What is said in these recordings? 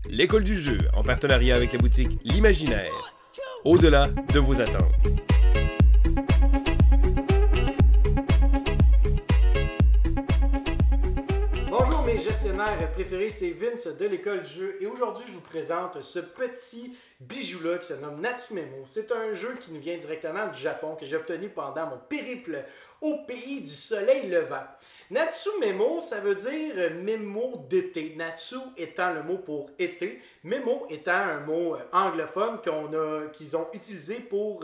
l'école du jeu, en partenariat avec la boutique L'Imaginaire. Au-delà de vos attentes. Bonjour mes gestionnaires préférés, c'est Vince de l'école du jeu et aujourd'hui je vous présente ce petit bijou-là qui se nomme Natsumemo. C'est un jeu qui nous vient directement du Japon que j'ai obtenu pendant mon périple au pays du soleil levant. Natsumemo, ça veut dire mémo d'été. Natsu étant le mot pour été, mémo étant un mot anglophone qu'ils ont utilisé pour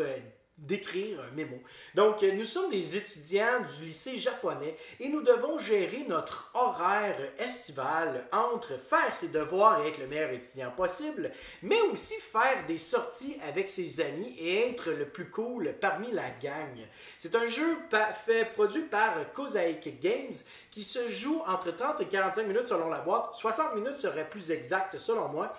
d'écrire un mémo. Donc, nous sommes des étudiants du lycée japonais et nous devons gérer notre horaire estival entre faire ses devoirs et être le meilleur étudiant possible, mais aussi faire des sorties avec ses amis et être le plus cool parmi la gang. C'est un jeu produit par Kozaik Games qui se joue entre 30 et 45 minutes selon la boîte. 60 minutes serait plus exact selon moi,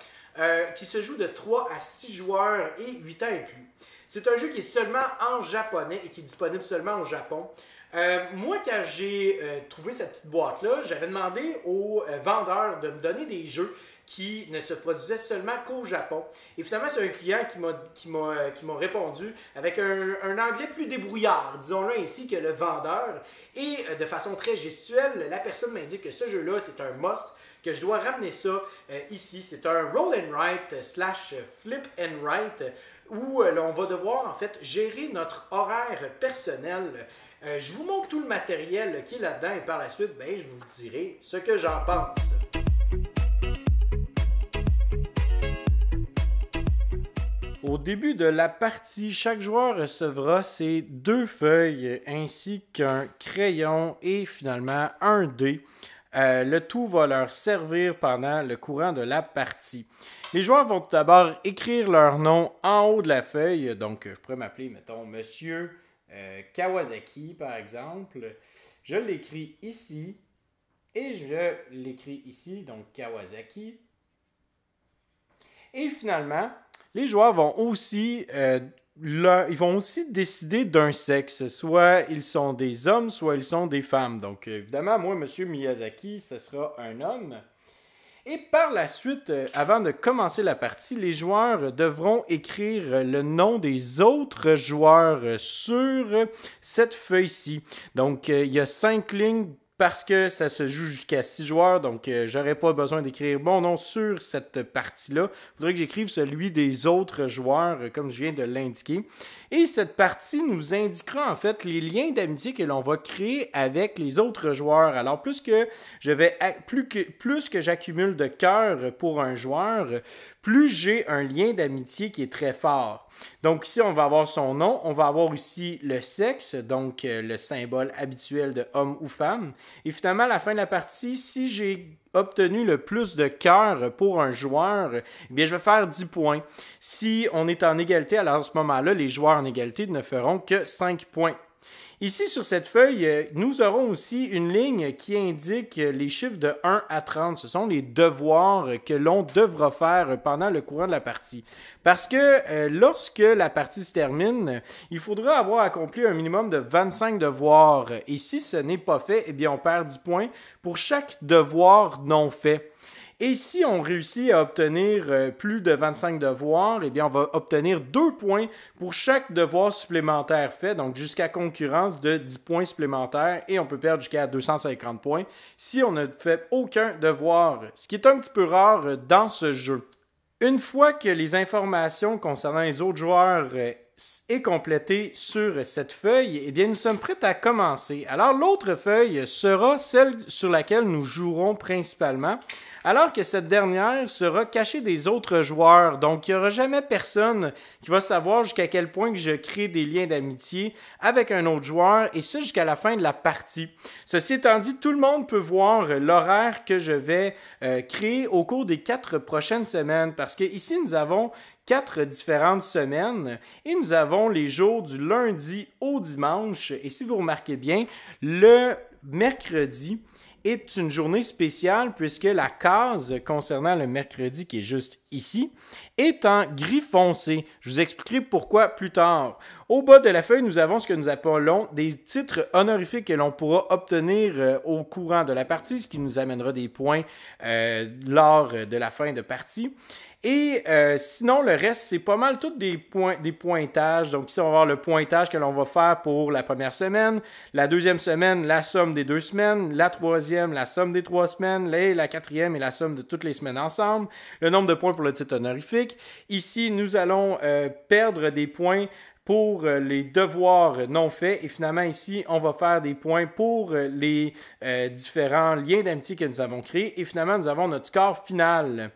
qui se joue de 3 à 6 joueurs et 8 ans et plus. C'est un jeu qui est seulement en japonais et qui est disponible seulement au Japon. Moi, quand j'ai trouvé cette petite boîte-là, j'avais demandé aux vendeurs de me donner des jeux qui ne se produisaient seulement qu'au Japon. Et finalement, c'est un client qui m'a répondu avec un anglais plus débrouillard, disons-le ainsi, que le vendeur. Et de façon très gestuelle, la personne m'indique que ce jeu-là, c'est un must, que je dois ramener ça ici. C'est un roll and write / flip and write où on va devoir en fait gérer notre horaire personnel. Je vous montre tout le matériel qui est là-dedans et par la suite, je vous dirai ce que j'en pense. Au début de la partie, chaque joueur recevra ses 2 feuilles ainsi qu'un crayon et finalement un dé. Le tout va leur servir pendant le courant de la partie. Les joueurs vont tout d'abord écrire leur nom en haut de la feuille. Donc, je pourrais m'appeler, mettons, Monsieur Kawasaki, par exemple. Je l'écris ici et je l'écris ici, donc Kawasaki. Et finalement, les joueurs vont aussi décider d'un sexe. Soit ils sont des hommes, soit ils sont des femmes. Donc, évidemment, moi, M. Miyazaki, ce sera un homme. Et par la suite, avant de commencer la partie, les joueurs devront écrire le nom des autres joueurs sur cette feuille-ci. Donc, il y a 5 lignes parce que ça se joue jusqu'à 6 joueurs, donc j'aurais pas besoin d'écrire mon nom sur cette partie-là. Il faudrait que j'écrive celui des autres joueurs, comme je viens de l'indiquer. Et cette partie nous indiquera en fait les liens d'amitié que l'on va créer avec les autres joueurs. Alors plus que j'accumule de cœurs pour un joueur, plus j'ai un lien d'amitié qui est très fort. Donc ici, on va avoir son nom, on va avoir aussi le sexe, donc le symbole habituel de homme ou femme. Et finalement, à la fin de la partie, si j'ai obtenu le plus de cœurs pour un joueur, eh bien, je vais faire 10 points. Si on est en égalité, alors à ce moment-là, les joueurs en égalité ne feront que 5 points. Ici, sur cette feuille, nous aurons aussi une ligne qui indique les chiffres de 1 à 30. Ce sont les devoirs que l'on devra faire pendant le courant de la partie. Parce que lorsque la partie se termine, il faudra avoir accompli un minimum de 25 devoirs. Et si ce n'est pas fait, eh bien, on perd 10 points pour chaque devoir non fait. Et si on réussit à obtenir plus de 25 devoirs, eh bien, on va obtenir 2 points pour chaque devoir supplémentaire fait, donc jusqu'à concurrence de 10 points supplémentaires, et on peut perdre jusqu'à 250 points si on ne fait aucun devoir, ce qui est un petit peu rare dans ce jeu. Une fois que les informations concernant les autres joueurs est complétée sur cette feuille, eh bien, nous sommes prêts à commencer. Alors, l'autre feuille sera celle sur laquelle nous jouerons principalement, alors que cette dernière sera cachée des autres joueurs. Donc, il n'y aura jamais personne qui va savoir jusqu'à quel point que je crée des liens d'amitié avec un autre joueur, et ça jusqu'à la fin de la partie. Ceci étant dit, tout le monde peut voir l'horaire que je vais créer au cours des 4 prochaines semaines, parce que ici, nous avons 4 différentes semaines et nous avons les jours du lundi au dimanche. Et si vous remarquez bien, le mercredi est une journée spéciale puisque la case concernant le mercredi qui est juste ici est en gris foncé. Je vous expliquerai pourquoi plus tard. Au bas de la feuille, nous avons ce que nous appelons des titres honorifiques que l'on pourra obtenir au courant de la partie, ce qui nous amènera des points lors de la fin de partie. Et sinon, le reste, c'est pas mal tout des pointages. Donc ici, on va voir le pointage que l'on va faire pour la première semaine. La deuxième semaine, la somme des 2 semaines. La troisième, la somme des 3 semaines. La quatrième et la somme de toutes les semaines ensemble. Le nombre de points pour le titre honorifique. Ici, nous allons perdre des points pour les devoirs non faits. Et finalement, ici, on va faire des points pour les différents liens d'amitié que nous avons créés. Et finalement, nous avons notre score final.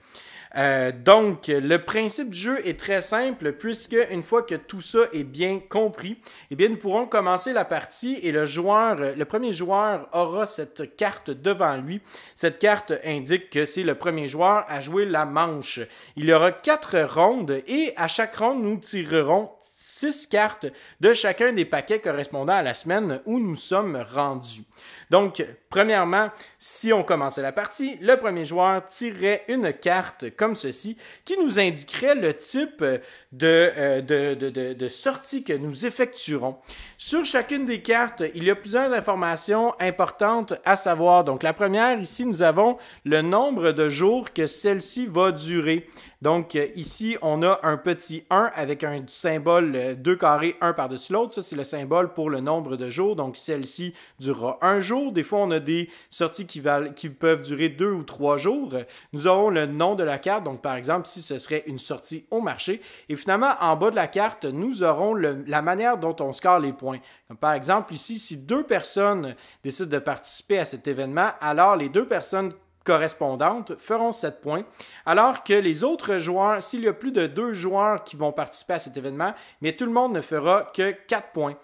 Donc, le principe du jeu est très simple puisque une fois que tout ça est bien compris, eh bien, nous pourrons commencer la partie et le premier joueur aura cette carte devant lui. Cette carte indique que c'est le premier joueur à jouer la manche. Il y aura 4 rondes et à chaque ronde, nous tirerons 6 cartes de chacun des paquets correspondant à la semaine où nous sommes rendus. Donc, premièrement, si on commençait la partie, le premier joueur tirerait une carte comme ceci qui nous indiquerait le type de sortie que nous effectuerons. Sur chacune des cartes, il y a plusieurs informations importantes à savoir. Donc, la première, ici, nous avons le nombre de jours que celle-ci va durer. Donc, ici, on a un petit 1 avec un symbole 2 carrés, 1 par-dessus l'autre. Ça, c'est le symbole pour le nombre de jours. Donc, celle-ci durera 1 jour. Des fois, on a des sorties qui peuvent durer 2 ou 3 jours. Nous aurons le nom de la carte. Donc, par exemple, ici, ce serait une sortie au marché. Et finalement, en bas de la carte, nous aurons la manière dont on score les points. Comme par exemple, ici, si 2 personnes décident de participer à cet événement, alors les 2 personnes correspondantes feront 7 points, alors que les autres joueurs, s'il y a plus de 2 joueurs qui vont participer à cet événement, mais tout le monde ne fera que 4 points.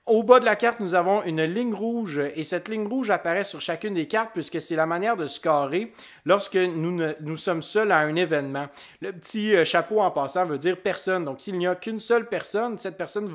Au bas de la carte, nous avons une ligne rouge et cette ligne rouge apparaît sur chacune des cartes puisque c'est la manière de scorer lorsque nous sommes seuls à un événement. Le petit chapeau en passant veut dire personne. Donc, s'il n'y a qu'une seule personne, cette personne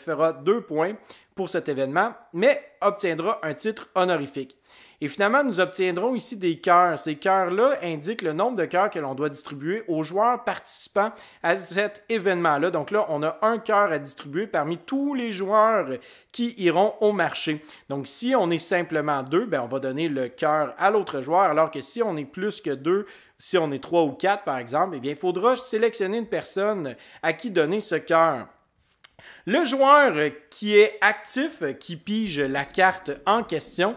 fera 2 points pour cet événement, mais obtiendra un titre honorifique. Et finalement, nous obtiendrons ici des cœurs. Ces cœurs-là indiquent le nombre de cœurs que l'on doit distribuer aux joueurs participant à cet événement-là. Donc là, on a un cœur à distribuer parmi tous les joueurs qui iront au marché. Donc si on est simplement 2, ben on va donner le cœur à l'autre joueur, alors que si on est plus que 2, si on est 3 ou 4 par exemple, eh bien, il faudra sélectionner une personne à qui donner ce cœur. Le joueur qui est actif, qui pige la carte en question,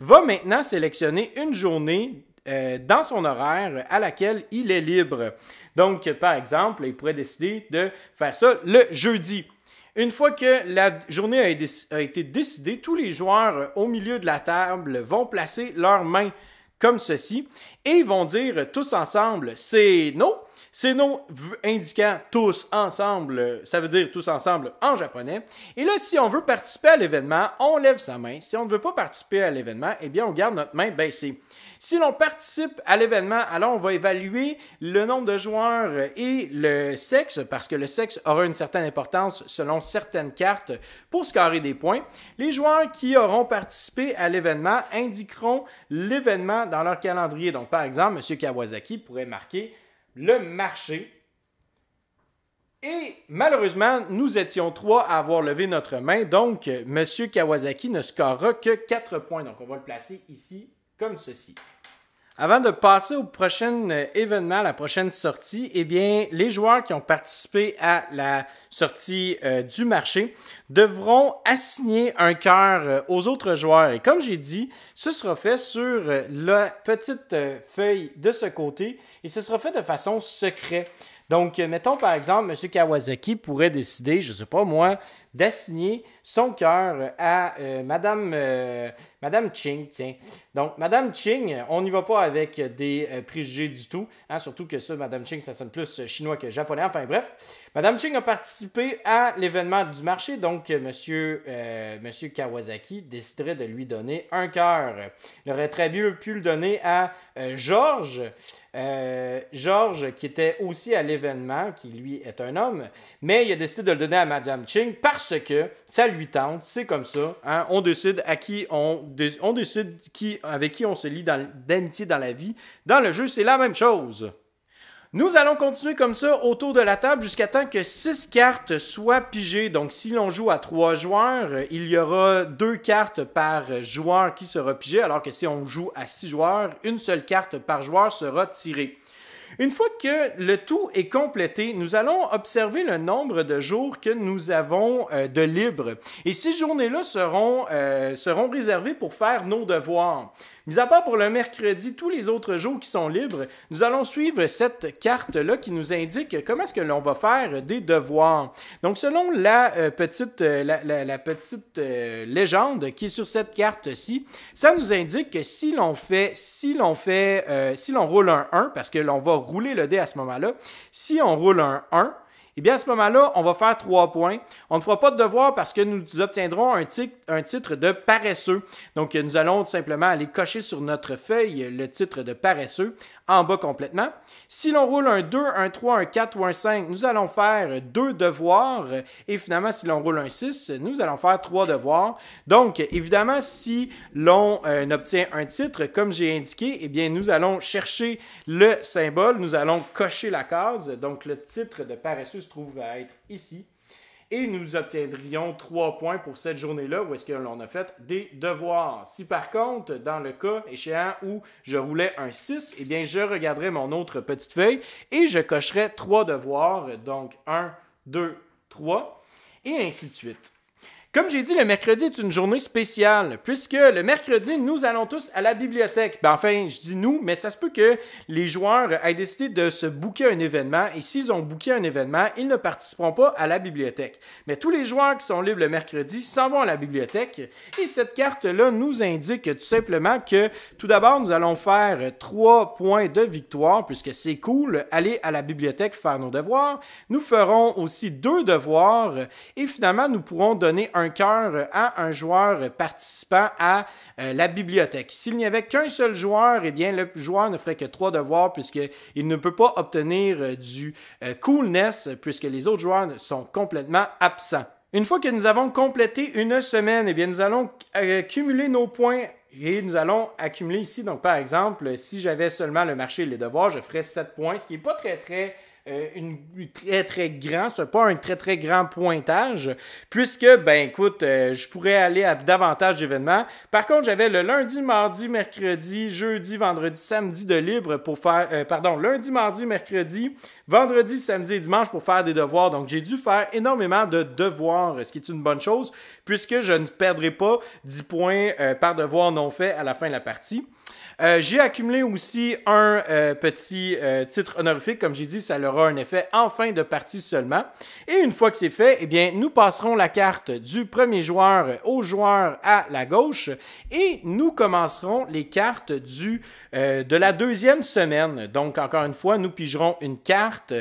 va maintenant sélectionner une journée dans son horaire à laquelle il est libre. Donc, par exemple, il pourrait décider de faire ça le jeudi. Une fois que la journée a été décidée, tous les joueurs au milieu de la table vont placer leurs mains comme ceci et vont dire tous ensemble « c'est no ». C'est no indiquant tous ensemble, ça veut dire tous ensemble en japonais. Et là, si on veut participer à l'événement, on lève sa main. Si on ne veut pas participer à l'événement, eh bien, on garde notre main baissée. Si l'on participe à l'événement, alors on va évaluer le nombre de joueurs et le sexe, parce que le sexe aura une certaine importance selon certaines cartes pour scorer des points. Les joueurs qui auront participé à l'événement indiqueront l'événement dans leur calendrier. Donc, par exemple, M. Kawasaki pourrait marquer le marché. Et malheureusement, nous étions 3 à avoir levé notre main. Donc, M. Kawasaki ne scorera que 4 points. Donc, on va le placer ici comme ceci. Avant de passer au prochain événement, la prochaine sortie, eh bien, les joueurs qui ont participé à la sortie du marché devront assigner un cœur aux autres joueurs. Et comme j'ai dit, ce sera fait sur la petite feuille de ce côté et ce sera fait de façon secrète. Donc, mettons par exemple, M. Kawasaki pourrait décider, je ne sais pas moi, d'assigner son cœur à Madame Ching, tiens. Donc, Madame Ching, on n'y va pas avec des préjugés du tout, hein, surtout que ça, Madame Ching, ça sonne plus chinois que japonais, enfin bref. Madame Ching a participé à l'événement du marché, donc Monsieur Kawasaki déciderait de lui donner un cœur. Il aurait très bien pu le donner à Georges, Georges qui était aussi à l'événement, qui lui est un homme, mais il a décidé de le donner à Madame Ching parce parce que ça lui tente, c'est comme ça. Hein? On décide avec qui on se lie d'amitié dans la vie. Dans le jeu, c'est la même chose. Nous allons continuer comme ça autour de la table jusqu'à temps que 6 cartes soient pigées. Donc, si l'on joue à 3 joueurs, il y aura 2 cartes par joueur qui sera pigée, alors que si on joue à 6 joueurs, une seule carte par joueur sera tirée. Une fois que le tout est complété, nous allons observer le nombre de jours que nous avons de libre. Et ces journées-là seront réservées pour faire nos devoirs. Mis à part pour le mercredi, tous les autres jours qui sont libres, nous allons suivre cette carte-là qui nous indique comment est-ce que l'on va faire des devoirs. Donc, selon la petite légende qui est sur cette carte-ci, ça nous indique que si l'on roule un 1, parce que l'on va rouler le dé à ce moment-là, si on roule un 1, eh bien, à ce moment-là, on va faire 3 points. On ne fera pas de devoir parce que nous obtiendrons un titre de paresseux. Donc, nous allons tout simplement aller cocher sur notre feuille le titre de paresseux en bas complètement. Si l'on roule un 2, un 3, un 4 ou un 5, nous allons faire 2 devoirs. Et finalement, si l'on roule un 6, nous allons faire 3 devoirs. Donc, évidemment, si l'on obtient un titre, comme j'ai indiqué, eh bien, nous allons chercher le symbole, nous allons cocher la case. Donc, le titre de paresseux se trouve à être ici. Et nous obtiendrions 3 points pour cette journée-là où est-ce que l'on a fait des devoirs. Si par contre, dans le cas échéant où je roulais un 6, eh bien, je regarderais mon autre petite feuille et je cocherais 3 devoirs. Donc, 1, 2, 3 et ainsi de suite. Comme j'ai dit, le mercredi est une journée spéciale, puisque le mercredi, nous allons tous à la bibliothèque. Ben, enfin, je dis nous, mais ça se peut que les joueurs aient décidé de se booker un événement, et s'ils ont booké un événement, ils ne participeront pas à la bibliothèque. Mais tous les joueurs qui sont libres le mercredi s'en vont à la bibliothèque, et cette carte-là nous indique tout simplement que, tout d'abord, nous allons faire 3 points de victoire, puisque c'est cool, aller à la bibliothèque faire nos devoirs. Nous ferons aussi 2 devoirs, et finalement, nous pourrons donner un cœur à un joueur participant à la bibliothèque. S'il n'y avait qu'un seul joueur, eh bien, le joueur ne ferait que 3 devoirs puisqu'il ne peut pas obtenir du coolness puisque les autres joueurs sont complètement absents. Une fois que nous avons complété une semaine, eh bien, nous allons cumuler nos points. Et nous allons accumuler ici, donc par exemple, si j'avais seulement le marché et les devoirs, je ferais 7 points, ce qui n'est pas très grand, c'est pas un très très grand pointage, puisque, ben écoute, je pourrais aller à davantage d'événements. Par contre, j'avais le lundi, mardi, mercredi, jeudi, vendredi, samedi de libre pour faire, lundi, mardi, mercredi, vendredi, samedi et dimanche pour faire des devoirs. Donc, j'ai dû faire énormément de devoirs, ce qui est une bonne chose, puisque je ne perdrai pas 10 points par devoir non fait à la fin de la partie. J'ai accumulé aussi un petit titre honorifique. Comme j'ai dit, ça aura un effet en fin de partie seulement. Et une fois que c'est fait, eh bien, nous passerons la carte du premier joueur au joueur à la gauche et nous commencerons les cartes de la deuxième semaine. Donc, encore une fois, nous pigerons une carte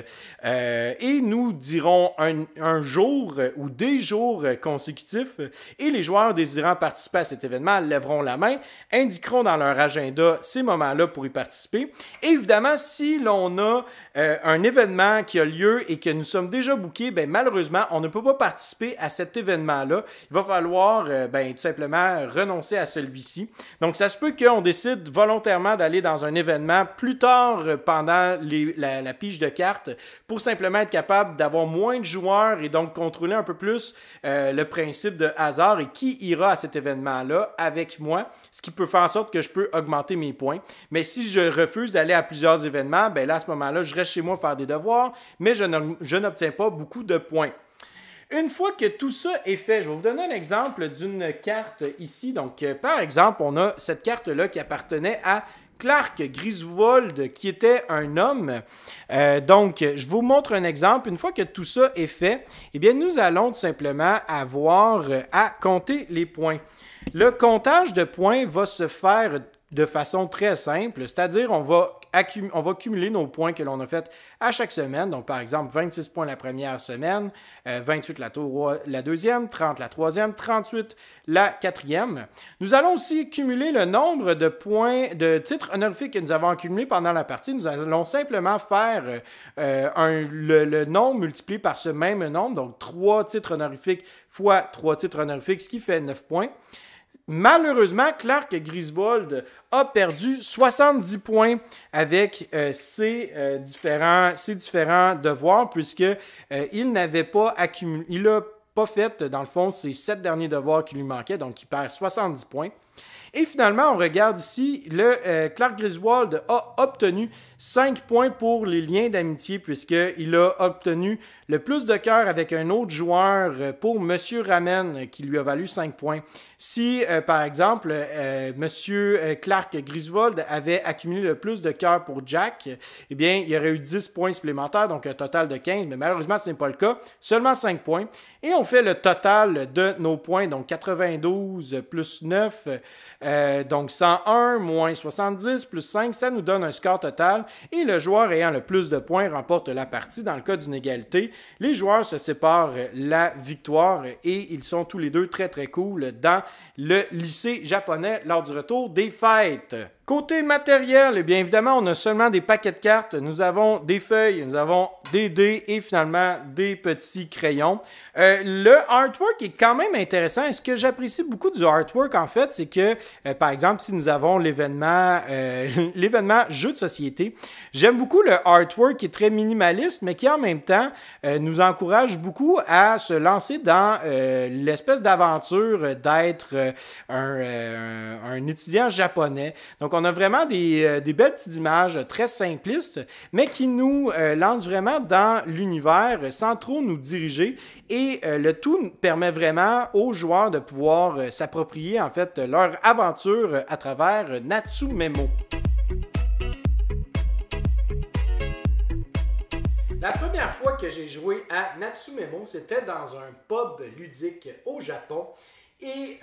et nous dirons un jour ou des jours consécutifs et les joueurs désirant participer à cet événement lèveront la main, indiqueront dans leur agenda ces moments-là pour y participer. Et évidemment, si l'on a un événement qui a lieu et que nous sommes déjà bookés, ben, malheureusement, on ne peut pas participer à cet événement-là. Il va falloir tout simplement renoncer à celui-ci. Donc, ça se peut qu'on décide volontairement d'aller dans un événement plus tard pendant la pige de cartes pour simplement être capable d'avoir moins de joueurs et donc contrôler un peu plus le principe de hasard et qui ira à cet événement-là avec moi, ce qui peut faire en sorte que je peux augmenter mes points. Mais si je refuse d'aller à plusieurs événements, ben là, à ce moment-là, je reste chez moi faire des devoirs, mais je n'obtiens pas beaucoup de points. Une fois que tout ça est fait, je vais vous donner un exemple d'une carte ici. Donc, par exemple, on a cette carte-là qui appartenait à Clark Griswold, qui était un homme. Donc, je vous montre un exemple. Une fois que tout ça est fait, eh bien, nous allons tout simplement avoir à compter les points. Le comptage de points va se faire de façon très simple, c'est-à-dire on va on va cumuler nos points que l'on a fait à chaque semaine. Donc, par exemple, 26 points la première semaine, 28 la deuxième, 30 la troisième, 38 la quatrième. Nous allons aussi cumuler le nombre de points de titres honorifiques que nous avons accumulés pendant la partie. Nous allons simplement faire le nombre multiplié par ce même nombre, donc 3 titres honorifiques fois 3 titres honorifiques, ce qui fait 9 points. Malheureusement, Clark Griswold a perdu 70 points avec ses différents devoirs, puisqu'il n'avait pas accumulé, il n'a pas fait, dans le fond, ses 7 derniers devoirs qui lui manquaient, donc il perd 70 points. Et finalement, on regarde ici, Clark Griswold a obtenu 5 points pour les liens d'amitié, puisqu'il a obtenu le plus de cœur avec un autre joueur pour Monsieur Ramen, qui lui a valu 5 points. Si, par exemple, Monsieur Clark Griswold avait accumulé le plus de cœur pour Jack, eh bien, il y aurait eu 10 points supplémentaires, donc un total de 15, mais malheureusement, ce n'est pas le cas. Seulement 5 points. Et on fait le total de nos points, donc 92 plus 9, donc 101 moins 70 plus 5, ça nous donne un score total. Et le joueur ayant le plus de points remporte la partie. Dans le cas d'une égalité, les joueurs se séparent la victoire et ils sont tous les deux très très cool dans le lycée japonais lors du retour des fêtes. Côté matériel, eh bien évidemment, on a seulement des paquets de cartes. Nous avons des feuilles, nous avons des dés et finalement des petits crayons. Le artwork est quand même intéressant. Et ce que j'apprécie beaucoup du artwork, en fait, c'est que, par exemple, si nous avons l'événement jeu de société, j'aime beaucoup le artwork qui est très minimaliste, mais qui en même temps nous encourage beaucoup à se lancer dans l'espèce d'aventure d'être un étudiant japonais. Donc, on a vraiment des belles petites images très simplistes, mais qui nous lancent vraiment dans l'univers sans trop nous diriger. Et le tout permet vraiment aux joueurs de pouvoir s'approprier en fait leur aventure à travers Natsumemo. La première fois que j'ai joué à Natsumemo, c'était dans un pub ludique au Japon. Et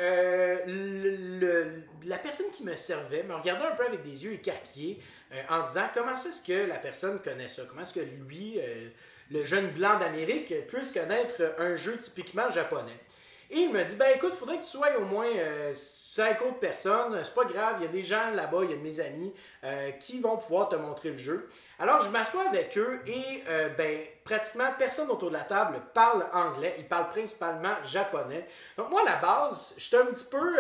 la personne qui me servait me regardait un peu avec des yeux écarquillés en se disant comment est-ce que la personne connaît ça? Comment est-ce que lui, le jeune blanc d'Amérique, puisse connaître un jeu typiquement japonais? Et il me dit, ben écoute, il faudrait que tu sois au moins 5 autres personnes, c'est pas grave, il y a des gens là-bas, il y a de mes amis qui vont pouvoir te montrer le jeu. Alors je m'assois avec eux et pratiquement personne autour de la table parle anglais, ils parlent principalement japonais. Donc moi à la base, j'étais un petit peu,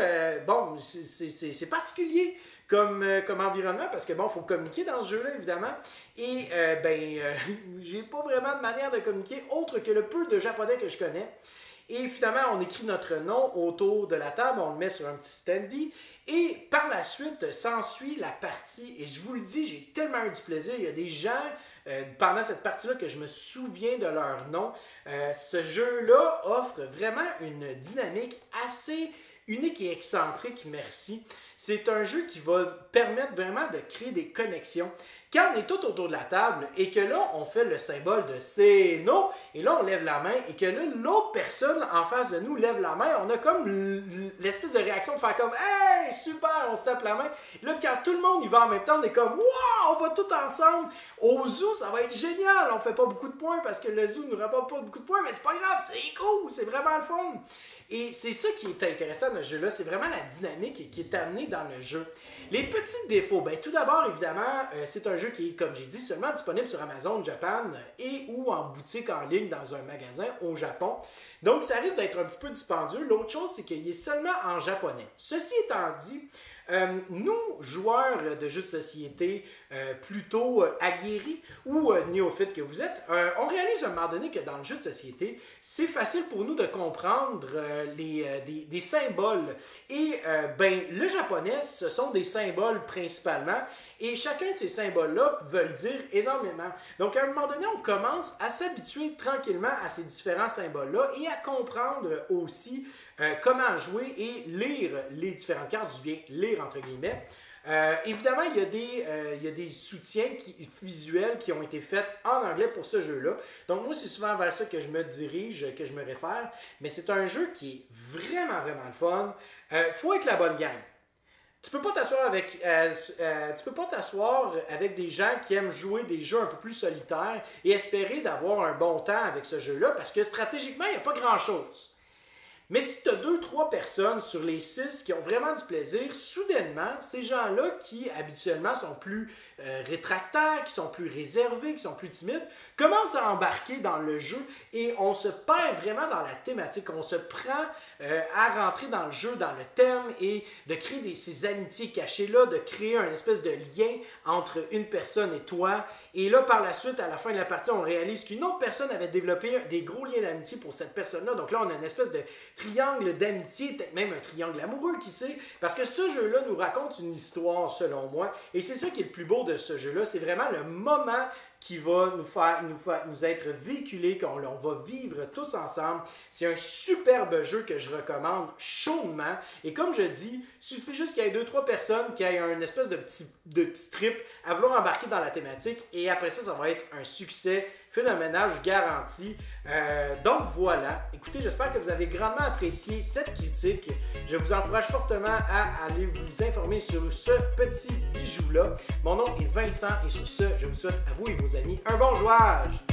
c'est particulier comme environnement parce que bon, il faut communiquer dans ce jeu-là évidemment. Et j'ai pas vraiment de manière de communiquer autre que le peu de japonais que je connais. Et finalement, on écrit notre nom autour de la table, on le met sur un petit standy. Et par la suite, s'ensuit la partie. Et je vous le dis, j'ai tellement eu du plaisir. Il y a des gens, pendant cette partie-là, que je me souviens de leur nom. Ce jeu-là offre vraiment une dynamique assez unique et excentrique, merci. C'est un jeu qui va permettre vraiment de créer des connexions. Quand on est tout autour de la table et que là, on fait le symbole de c'est no, et là, on lève la main, et que là, l'autre personne en face de nous lève la main, on a comme l'espèce de réaction de faire comme « Hey, super, on se tape la main ». Là, quand tout le monde y va en même temps, on est comme « Wow, on va tout ensemble ». Au zoo, ça va être génial. On fait pas beaucoup de points parce que le zoo ne nous rapporte pas beaucoup de points, mais c'est pas grave, c'est cool, c'est vraiment le fun. Et c'est ça qui est intéressant dans ce jeu-là, c'est vraiment la dynamique qui est amenée dans le jeu. Les petits défauts, bien tout d'abord, évidemment, c'est un jeu qui est, comme j'ai dit, seulement disponible sur Amazon Japan et ou en boutique en ligne dans un magasin au Japon. Donc, ça risque d'être un petit peu dispendieux. L'autre chose, c'est qu'il est seulement en japonais. Ceci étant dit, nous, joueurs de jeux de société plutôt aguerris ou néophytes que vous êtes, on réalise à un moment donné que dans le jeu de société, c'est facile pour nous de comprendre des symboles. Et le japonais, ce sont des symboles principalement. Et chacun de ces symboles-là veulent dire énormément. Donc, à un moment donné, on commence à s'habituer tranquillement à ces différents symboles-là et à comprendre aussi comment jouer et lire les différentes cartes, je viens lire entre guillemets. Évidemment, il y a des soutiens visuels qui ont été faits en anglais pour ce jeu-là. Donc moi, c'est souvent vers ça que je me dirige, que je me réfère. Mais c'est un jeu qui est vraiment, vraiment le fun. Faut être la bonne gang. Tu peux pas t'asseoir avec des gens qui aiment jouer des jeux un peu plus solitaires et espérer d'avoir un bon temps avec ce jeu-là parce que stratégiquement, il n'y a pas grand-chose. Mais si tu as 2-3 personnes sur les 6 qui ont vraiment du plaisir, soudainement, ces gens-là qui habituellement sont plus rétractaires, qui sont plus réservés, qui sont plus timides, commencent à embarquer dans le jeu et on se perd vraiment dans la thématique. On se prend à rentrer dans le jeu, dans le thème et de créer ces amitiés cachées-là, de créer un espèce de lien entre une personne et toi. Et là, par la suite, à la fin de la partie, on réalise qu'une autre personne avait développé des gros liens d'amitié pour cette personne-là. Donc là, on a une espèce de triangle d'amitié, peut-être même un triangle amoureux, qui sait, parce que ce jeu-là nous raconte une histoire, selon moi, et c'est ça qui est le plus beau de ce jeu-là, c'est vraiment le moment qui va nous être véhiculé, qu'on va vivre tous ensemble. C'est un superbe jeu que je recommande chaudement. Et comme je dis, il suffit juste qu'il y ait 2-3 personnes qui aient une espèce de petit trip à vouloir embarquer dans la thématique. Et après ça, ça va être un succès phénoménal, je garantis. Donc voilà. Écoutez, j'espère que vous avez grandement apprécié cette critique. Je vous encourage fortement à aller vous informer sur ce petit bijou-là. Mon nom est Vincent et sur ce, je vous souhaite à vous et vos amis un bon jouage!